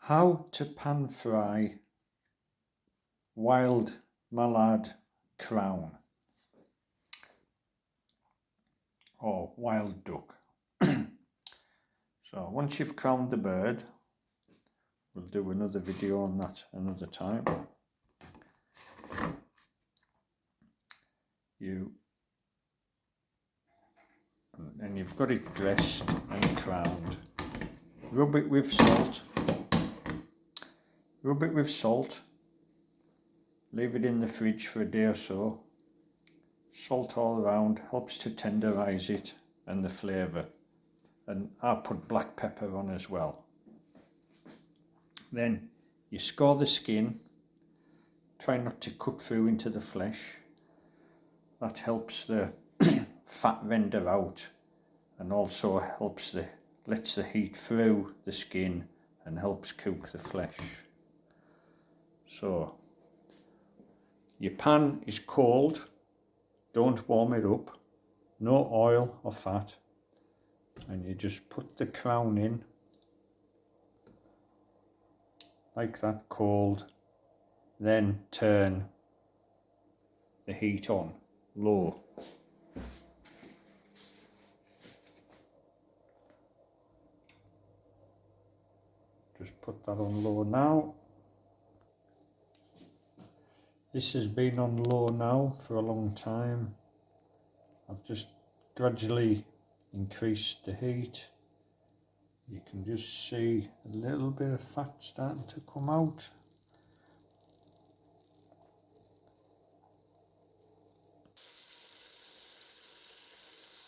How to pan fry wild mallard crown or wild duck. So once you've crowned the bird, we'll do another video on that another time. And you've got it dressed and crowned. Rub it with salt. Leave it in the fridge for a day or so. Salt all around helps to tenderize it and the flavour. And I put black pepper on as well. Then you score the skin. Try not to cut through into the flesh. That helps the fat render out, and also lets the heat through the skin and helps cook the flesh. So your pan is cold, don't warm it up, no oil or fat, and you just put the crown in like that, cold, then turn the heat on low. Just put that on low now. This has been on low now for a long time. I've just gradually increased the heat. You can just see a little bit of fat starting to come out.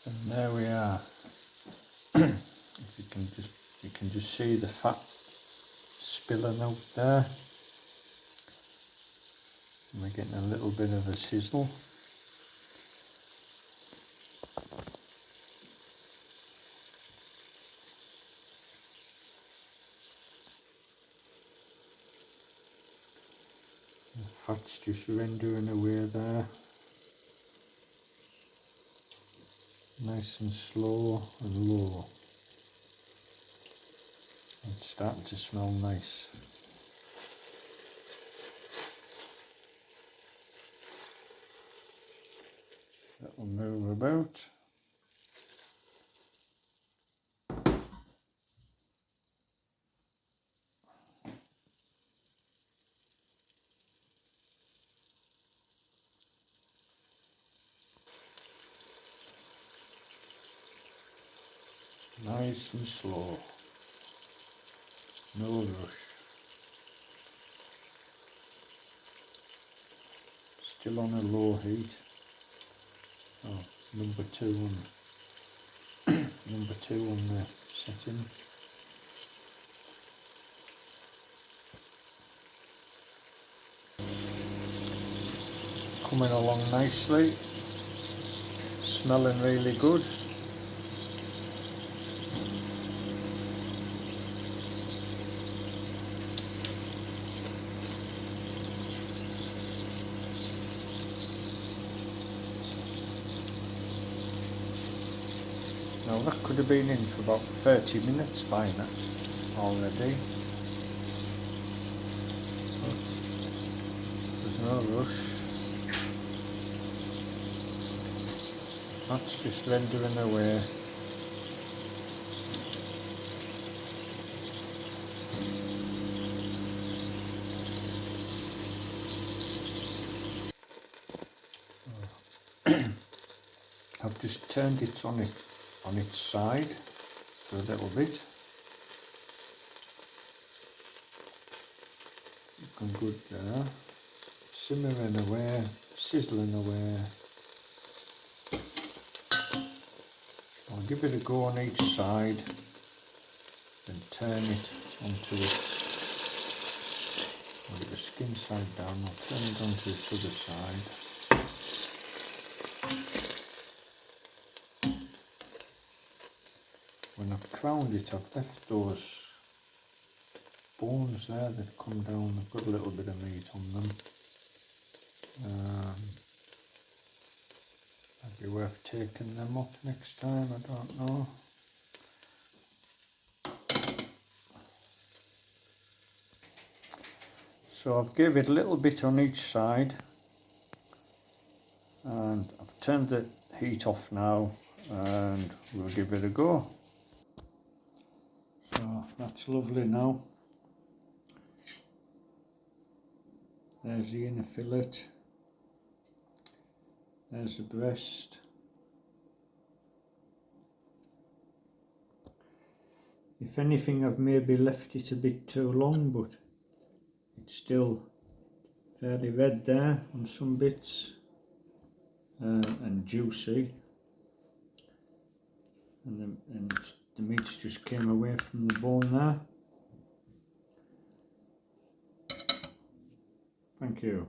And there we are. You can just see the fat spilling out there. And we're getting a little bit of a sizzle. The fat's just rendering away there. Nice and slow and low. It's starting to smell nice. That'll move about. Nice and slow. No rush. Still on a low heat. Oh, number two on the setting. Coming along nicely. Smelling really good. Now that could have been in for about 30 minutes by now already. There's no rush. That's just rendering away. I've just turned it on its side for a little bit. Looking good there. Simmering away, sizzling away. I'll give it a go on each side, then turn it onto I'll get the skin side down, I'll turn it onto its other side. When I've crowned it, I've left those bones there that come down. I've got a little bit of meat on them. Might be worth taking them off next time, I don't know. So I've gave it a little bit on each side, and I've turned the heat off now, and we'll give it a go. So that's lovely now. There's the inner fillet, there's the breast. If anything, I've maybe left it a bit too long, but it's still fairly red there on some bits, and juicy, and the meats just came away from the bone there. Thank you.